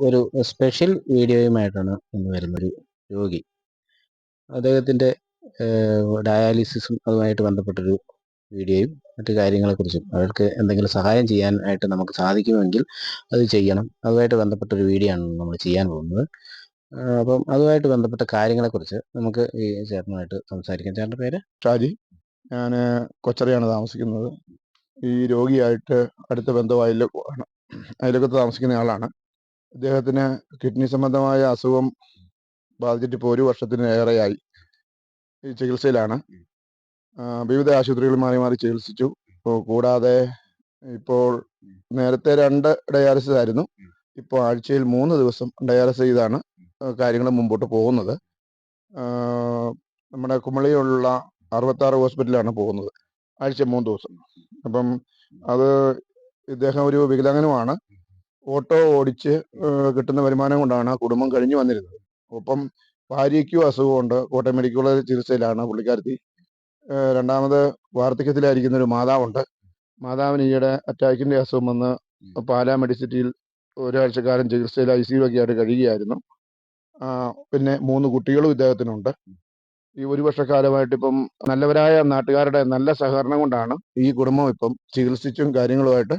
ഒരു സ്പെഷ്യൽ വീഡിയോയുമായിട്ടാണ് ഇന്ന് വരുന്നൊരു രോഗി. അദ്ദേഹത്തിൻ്റെ ഡയാലിസിസും അതുമായിട്ട് ബന്ധപ്പെട്ടൊരു വീഡിയോയും മറ്റു കാര്യങ്ങളെക്കുറിച്ചും അവർക്ക് എന്തെങ്കിലും സഹായം ചെയ്യാനായിട്ട് നമുക്ക് സാധിക്കുമെങ്കിൽ അത് ചെയ്യണം. അതുമായിട്ട് ബന്ധപ്പെട്ടൊരു വീഡിയോ ആണ് നമ്മൾ ചെയ്യാൻ പോകുന്നത്. അപ്പം അതുമായിട്ട് ബന്ധപ്പെട്ട കാര്യങ്ങളെക്കുറിച്ച് നമുക്ക് ഈ ചേട്ടനുമായിട്ട് സംസാരിക്കാം. ചേട്ടൻ്റെ പേര്? ഷാജി. ഞാൻ കൊച്ചറയാണ് താമസിക്കുന്നത്. ഈ രോഗിയായിട്ട് അടുത്ത ബന്ധമായ അയലക്കത്ത് താമസിക്കുന്ന ആളാണ്. അദ്ദേഹത്തിന് കിഡ്നി സംബന്ധമായ അസുഖം ബാധിച്ചിട്ട് ഇപ്പോൾ 1 വർഷത്തിലേറെയായി ഈ ചികിത്സയിലാണ്. വിവിധ ആശുപത്രികൾ മാറി മാറി ചികിത്സിച്ചു. കൂടാതെ ഇപ്പോൾ നേരത്തെ 2 ഡയാലിസിസ് ആയിരുന്നു. ഇപ്പോൾ ആഴ്ചയിൽ 3 ദിവസം ഡയാലിസിസ് ചെയ്താണ് കാര്യങ്ങൾ മുമ്പോട്ട് പോകുന്നത്. നമ്മുടെ കുമളിയിലുള്ള 66 ഹോസ്പിറ്റലിലാണ് പോകുന്നത്. ആഴ്ച 3 ദിവസം. അപ്പം അത് ഇദ്ദേഹം ഒരു വികലാംഗനുമാണ്. ഓട്ടോ ഓടിച്ച് കിട്ടുന്ന വരുമാനം കൊണ്ടാണ് കുടുംബം കഴിഞ്ഞു വന്നിരുന്നത്. ഒപ്പം ഭാര്യയ്ക്കും അസുഖമുണ്ട്. കോട്ടയം മെഡിക്കൽ കോളേജ് ചികിത്സയിലാണ് പുള്ളിക്കാരത്തി. രണ്ടാമത് വാർദ്ധക്യത്തിലായിരിക്കുന്ന ഒരു മാതാവുണ്ട്. മാതാവിന് ഈയിടെ അറ്റാക്കിൻ്റെ അസുഖം വന്ന് പാലാ മെഡിസിറ്റിയിൽ ഒരാഴ്ചക്കാലം ചികിത്സയിൽ ICU ഒക്കെ ആയിട്ട് കഴിയുകയായിരുന്നു. പിന്നെ 3 കുട്ടികളും ഇദ്ദേഹത്തിനുണ്ട്. ഈ 1 വർഷക്കാലമായിട്ട് ഇപ്പം നല്ലവരായ നാട്ടുകാരുടെ നല്ല സഹകരണം കൊണ്ടാണ് ഈ കുടുംബം ഇപ്പം ചികിത്സിച്ചും കാര്യങ്ങളുമായിട്ട്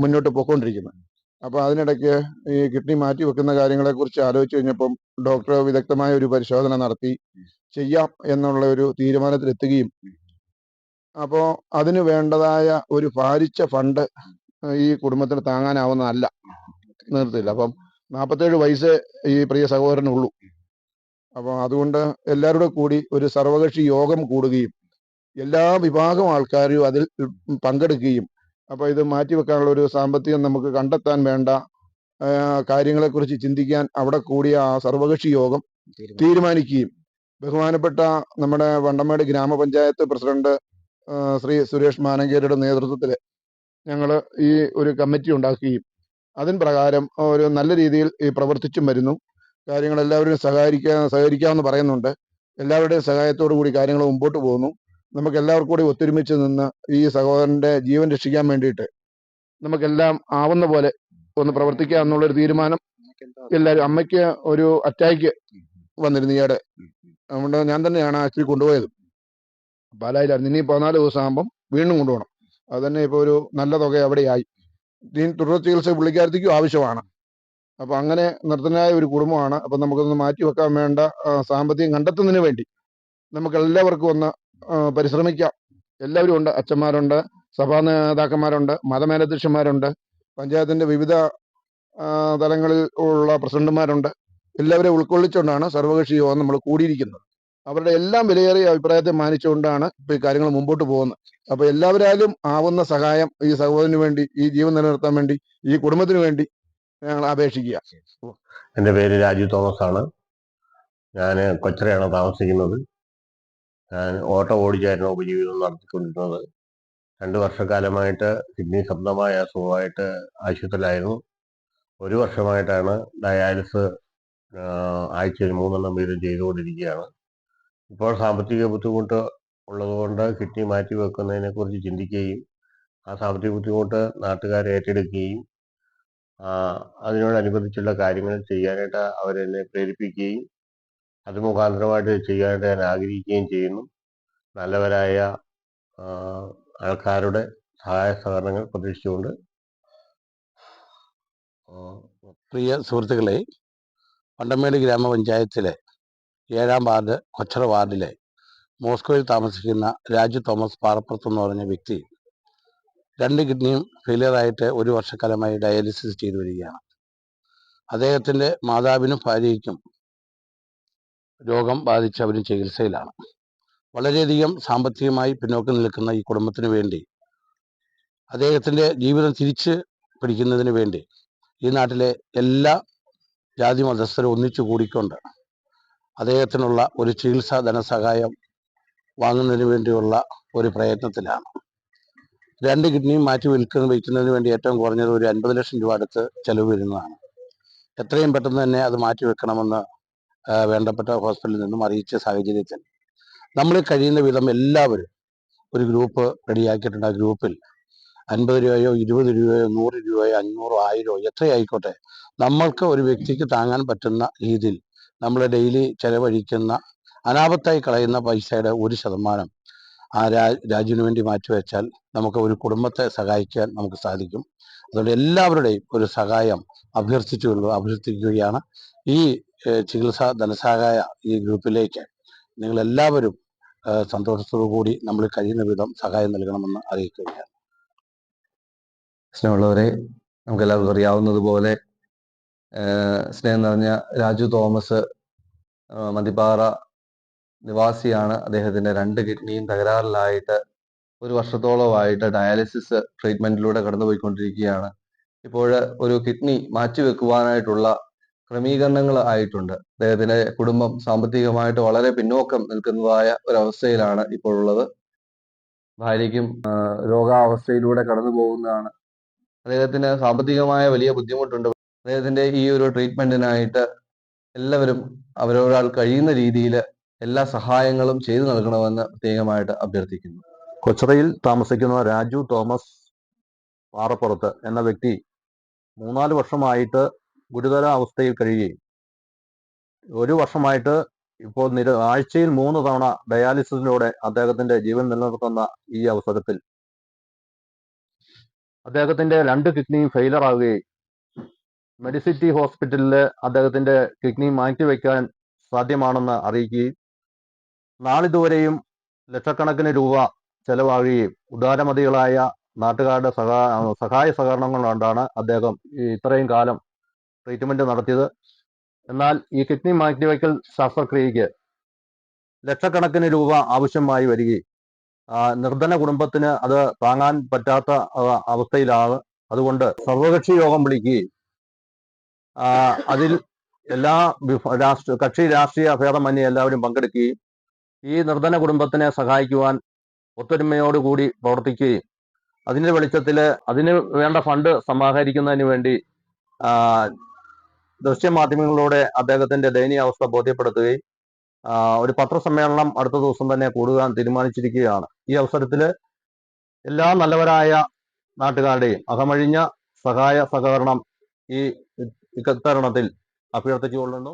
മുന്നോട്ട് പോയിക്കൊണ്ടിരിക്കുന്നത്. അപ്പോൾ അതിനിടയ്ക്ക് ഈ കിഡ്നി മാറ്റി വെക്കുന്ന കാര്യങ്ങളെക്കുറിച്ച് ആലോചിച്ച് കഴിഞ്ഞപ്പം ഡോക്ടർ വിദഗ്ധമായ ഒരു പരിശോധന നടത്തി ചെയ്യാം എന്നുള്ള ഒരു തീരുമാനത്തിലെത്തുകയും അപ്പോൾ അതിന് വേണ്ടതായ ഒരു ഭാരിച്ച ഫണ്ട് ഈ കുടുംബത്തിന് താങ്ങാനാവുന്നതല്ല, നിർത്തില്ല. അപ്പം 47 വയസ്സേ ഈ പ്രിയ സഹോദരനുള്ളൂ. അപ്പോൾ അതുകൊണ്ട് എല്ലാവരുടെ കൂടി ഒരു സർവകക്ഷി യോഗം കൂടുകയും എല്ലാ വിഭാഗം ആൾക്കാരും അതിൽ പങ്കെടുക്കുകയും അപ്പോൾ ഇത് മാറ്റിവെക്കാനുള്ള ഒരു സാമ്പത്തികം നമുക്ക് കണ്ടെത്താൻ വേണ്ട കാര്യങ്ങളെക്കുറിച്ച് ചിന്തിക്കാൻ അവിടെ കൂടിയ ആ സർവകക്ഷി യോഗം തീരുമാനിക്കുകയും ബഹുമാനപ്പെട്ട നമ്മുടെ വണ്ടമേട് ഗ്രാമപഞ്ചായത്ത് പ്രസിഡന്റ് ശ്രീ സുരേഷ് മാനങ്കേരിയുടെ നേതൃത്വത്തിൽ ഞങ്ങൾ ഈ ഒരു കമ്മിറ്റി ഉണ്ടാക്കുകയും അതിന് പ്രകാരം ഒരു നല്ല രീതിയിൽ ഈ പ്രവർത്തിച്ചും വരുന്നു. കാര്യങ്ങൾ എല്ലാവരും സഹകരിക്കാമെന്ന് പറയുന്നുണ്ട്. എല്ലാവരുടെയും സഹായത്തോടു കൂടി കാര്യങ്ങൾ മുമ്പോട്ട് പോകുന്നു. നമുക്ക് എല്ലാവർക്കും കൂടി ഒത്തൊരുമിച്ച് നിന്ന് ഈ സഹോദരന്റെ ജീവൻ രക്ഷിക്കാൻ വേണ്ടിയിട്ട് നമുക്കെല്ലാം ആവുന്ന പോലെ ഒന്ന് പ്രവർത്തിക്കുക എന്നുള്ളൊരു തീരുമാനം എല്ലാവരും. അമ്മയ്ക്ക് ഒരു അറ്റാക്ക് വന്നിരുന്നു ഈയിടെ. അതുകൊണ്ട് ഞാൻ തന്നെയാണ് ആക്ച്വലി കൊണ്ടുപോയത്. പാലായിലായിരുന്നു. ഇനി 14 ദിവസം ആകുമ്പം വീണ്ടും കൊണ്ടുപോകണം. അത് തന്നെ ഇപ്പോൾ ഒരു നല്ല തുക അവിടെയായി. ഇതിന് തുടർ ചികിത്സ പുള്ളിക്കാരത്തിക്കും ആവശ്യമാണ്. അപ്പോൾ അങ്ങനെ നിർത്തനായ ഒരു കുടുംബമാണ്. അപ്പം നമുക്കൊന്ന് മാറ്റി വെക്കാൻ വേണ്ട സാമ്പത്തികം കണ്ടെത്തുന്നതിന് വേണ്ടി നമുക്ക് എല്ലാവർക്കും ഒന്ന് പരിശ്രമിക്കാം. എല്ലാവരും ഉണ്ട്. അച്ഛന്മാരുണ്ട്, സഭാ നേതാക്കന്മാരുണ്ട്, മതമേലധ്യക്ഷന്മാരുണ്ട്, പഞ്ചായത്തിൻ്റെ വിവിധ തലങ്ങളിൽ ഉള്ള പ്രസിഡന്റുമാരുണ്ട്. എല്ലാവരെയും ഉൾക്കൊള്ളിച്ചുകൊണ്ടാണ് സർവകക്ഷി യോഗം നമ്മൾ കൂടിയിരിക്കുന്നത്. അവരുടെ എല്ലാം വിലയേറിയ അഭിപ്രായത്തെ മാനിച്ചുകൊണ്ടാണ് ഇപ്പോൾ ഈ കാര്യങ്ങൾ മുമ്പോട്ട് പോകുന്നത്. അപ്പോൾ എല്ലാവരാലും ആവുന്ന സഹായം ഈ സഹോദരന് വേണ്ടി, ഈ ജീവൻ നിലനിർത്താൻ വേണ്ടി, ഈ കുടുംബത്തിന് വേണ്ടി ഞങ്ങൾ അപേക്ഷിക്കുക. എൻ്റെ പേര് രാജു തോമസ് ആണ്. ഞാൻ കൊച്ചറയാണ് താമസിക്കുന്നത്. ഞാൻ ഓട്ടോ ഓടിച്ചായിരുന്നു ഉപജീവിതം നടത്തിക്കൊണ്ടിരുന്നത്. 2 വർഷക്കാലമായിട്ട് കിഡ്നി സംബന്ധമായ അസുഖമായിട്ട് ആശുപത്രിയിലായിരുന്നു. 1 വർഷമായിട്ടാണ് ഡയാലിസിസ് ആഴ്ചയിൽ 3 വീതം ചെയ്തുകൊണ്ടിരിക്കുകയാണ്. ഇപ്പോൾ സാമ്പത്തിക ബുദ്ധിമുട്ട് ഉള്ളതുകൊണ്ട് കിഡ്നി മാറ്റി വെക്കുന്നതിനെ കുറിച്ച് ചിന്തിക്കുകയും ആ സാമ്പത്തിക ബുദ്ധിമുട്ട് നാട്ടുകാരെ ഏറ്റെടുക്കുകയും അതിനോടനുബന്ധിച്ചുള്ള കാര്യങ്ങൾ ചെയ്യാനായിട്ട് അവരെന്നെ പ്രേരിപ്പിക്കുകയും അത് മുഖാന്തരമായിട്ട് ചെയ്യാനായിട്ട് ഞാൻ ആഗ്രഹിക്കുകയും ചെയ്യുന്നു. നല്ലവരായ ആൾക്കാരുടെ സഹായ സഹകരണങ്ങൾ പ്രതീക്ഷിച്ചുകൊണ്ട്. പ്രിയ സുഹൃത്തുക്കളെ, വണ്ടമേട് ഗ്രാമപഞ്ചായത്തിലെ 7-ാം വാർഡ് കൊച്ചറ വാർഡിലെ മോസ്കോയിൽ താമസിക്കുന്ന രാജു തോമസ് പാറപ്പുറത്ത് എന്ന് പറഞ്ഞ വ്യക്തി 2 കിഡ്നിയും ഫെയിലിയറായിട്ട് 1 വർഷക്കാലമായി ഡയാലിസിസ് ചെയ്തു വരികയാണ്. അദ്ദേഹത്തിൻ്റെ മാതാവിനും ഭാര്യയ്ക്കും രോഗം ബാധിച്ച് അവരും ചികിത്സയിലാണ്. വളരെയധികം സാമ്പത്തികമായി പിന്നോക്കം നിൽക്കുന്ന ഈ കുടുംബത്തിന് വേണ്ടി, അദ്ദേഹത്തിൻ്റെ ജീവിതം തിരിച്ച് പിടിക്കുന്നതിന് വേണ്ടി ഈ നാട്ടിലെ എല്ലാ ജാതി മതസ്ഥരും ഒന്നിച്ചു കൂടിക്കൊണ്ട് അദ്ദേഹത്തിനുള്ള ഒരു ചികിത്സാ ധനസഹായം വാങ്ങുന്നതിന് വേണ്ടിയുള്ള ഒരു പ്രയത്നത്തിലാണ്. 2 കിഡ്നിയും മാറ്റി വയ്ക്കുന്നതിന് വേണ്ടി ഏറ്റവും കുറഞ്ഞത് ഒരു 50 ലക്ഷം രൂപ അടുത്ത് ചെലവ് വരുന്നതാണ്. എത്രയും പെട്ടെന്ന് തന്നെ അത് മാറ്റിവെക്കണമെന്ന് വേണ്ടപ്പെട്ട ഹോസ്പിറ്റലിൽ നിന്നും അറിയിച്ച സാഹചര്യത്തിൽ നമ്മൾ കഴിയുന്ന വിധം എല്ലാവരും ഒരു ഗ്രൂപ്പ് റെഡിയാക്കിയിട്ടുണ്ട്. ആ ഗ്രൂപ്പിൽ 50 രൂപയോ 20 രൂപയോ 100 രൂപയോ 500 1000 എത്രയായിക്കോട്ടെ, നമ്മൾക്ക് ഒരു വ്യക്തിക്ക് താങ്ങാൻ പറ്റുന്ന രീതിയിൽ നമ്മൾ ഡെയിലി ചെലവഴിക്കുന്ന അനാപത്തായി കളയുന്ന പൈസയുടെ 1% ആ രാജ്യത്തിന് വേണ്ടി മാറ്റിവെച്ചാൽ നമുക്ക് ഒരു കുടുംബത്തെ സഹായിക്കാൻ നമുക്ക് സാധിക്കും. അതുകൊണ്ട് എല്ലാവരുടെയും ഒരു സഹായം അഭ്യർത്ഥിക്കുകയാണ്. ഈ ചികിത്സാ ധനസഹായ ഈ ഗ്രൂപ്പിലേക്ക് നിങ്ങളെല്ലാവരും സന്തോഷത്തോടു കൂടി നമ്മൾ കഴിയുന്ന വിധം സഹായം നൽകണമെന്ന് അറിയിക്കുകയാണ്. സ്നേഹമുള്ളവരെ, നമുക്കെല്ലാവർക്കും അറിയാവുന്നതുപോലെ സ്നേഹം നിറഞ്ഞ രാജു തോമസ് മതിപ്പാറ നിവാസിയാണ്. അദ്ദേഹത്തിൻ്റെ 2 കിഡ്നിയും തകരാറിലായിട്ട് 1 വർഷത്തോളമായിട്ട് ഡയാലിസിസ് ട്രീറ്റ്മെൻറ്റിലൂടെ കടന്നുപോയിക്കൊണ്ടിരിക്കുകയാണ്. ഇപ്പോൾ ഒരു കിഡ്നി മാറ്റിവെക്കുവാനായിട്ടുള്ള ക്രമീകരണങ്ങൾ ആയിട്ടുണ്ട്. അദ്ദേഹത്തിൻ്റെ കുടുംബം സാമ്പത്തികമായിട്ട് വളരെ പിന്നോക്കം നിൽക്കുന്നതായ ഒരവസ്ഥയിലാണ് ഇപ്പോൾ ഉള്ളത്. ഭാര്യയ്ക്കും രോഗാവസ്ഥയിലൂടെ കടന്നു പോകുന്നതാണ്. അദ്ദേഹത്തിന് സാമ്പത്തികമായ വലിയ ബുദ്ധിമുട്ടുണ്ട്. അദ്ദേഹത്തിൻ്റെ ഈ ഒരു ട്രീറ്റ്മെൻറ്റിനായിട്ട് എല്ലാവരും അവരൊരാൾ കഴിയുന്ന രീതിയിൽ എല്ലാ സഹായങ്ങളും ചെയ്തു നൽകണമെന്ന് പ്രത്യേകമായിട്ട് അഭ്യർത്ഥിക്കുന്നു. കൊച്ചറയിൽ താമസിക്കുന്ന രാജു തോമസ് പാറപ്പുറത്ത് എന്ന വ്യക്തി 3-4 വർഷമായിട്ട് ഗുരുതര അവസ്ഥയിൽ കഴിയുകയും 1 വർഷമായിട്ട് ഇപ്പോൾ ആഴ്ചയിൽ 3 തവണ ഡയാലിസിസിലൂടെ അദ്ദേഹത്തിന്റെ ജീവൻ നിലനിർത്തുന്ന ഈ അവസരത്തിൽ അദ്ദേഹത്തിന്റെ 2 കിഡ്നിയും ഫെയിലർ ആവുകയും മെഡിസിറ്റി ഹോസ്പിറ്റലിൽ അദ്ദേഹത്തിന്റെ കിഡ്നി മാറ്റിവെക്കാൻ സാധ്യമാണെന്ന് അറിയിക്കുകയും നാളിതുവരെയും ലക്ഷക്കണക്കിന് രൂപ ചെലവാകുകയും ഉദാരമതികളായ നാട്ടുകാരുടെ സഹായ സഹകരണങ്ങൾ കൊണ്ടാണ് അദ്ദേഹം ഇത്രയും കാലം ട്രീറ്റ്മെന്റ് നടത്തിയത്. എന്നാൽ ഈ കിഡ്നി മാറ്റിവെക്കൽ ശസ്ത്രക്രിയയ്ക്ക് ലക്ഷക്കണക്കിന് രൂപ ആവശ്യമായി വരികയും നിർധന കുടുംബത്തിന് അത് താങ്ങാൻ പറ്റാത്ത അവസ്ഥയിലാണ്. അതുകൊണ്ട് സർവകക്ഷി യോഗം വിളിക്കുകയും അതിൽ എല്ലാ കക്ഷി രാഷ്ട്രീയ ഭേദമന്യേ എല്ലാവരും പങ്കെടുക്കുകയും ഈ നിർധന കുടുംബത്തിനെ സഹായിക്കുവാൻ ഒത്തൊരുമയോടുകൂടി പ്രവർത്തിക്കുകയും അതിൻ്റെ വെളിച്ചത്തിൽ അതിന് വേണ്ട ഫണ്ട് സമാഹരിക്കുന്നതിന് വേണ്ടി ദൃശ്യമാധ്യമങ്ങളിലൂടെ അദ്ദേഹത്തിന്റെ ദയനീയാവസ്ഥ ബോധ്യപ്പെടുത്തുകയും ഒരു പത്രസമ്മേളനം അടുത്ത ദിവസം തന്നെ കൂടുവാൻ തീരുമാനിച്ചിരിക്കുകയാണ്. ഈ അവസരത്തിൽ എല്ലാ നല്ലവരായ നാട്ടുകാരുടെയും അകമഴിഞ്ഞ സഹായ സഹകരണം ഈ ഇത്തരുണത്തിൽ അഭ്യർത്ഥിച്ചുകൊള്ളുന്നു.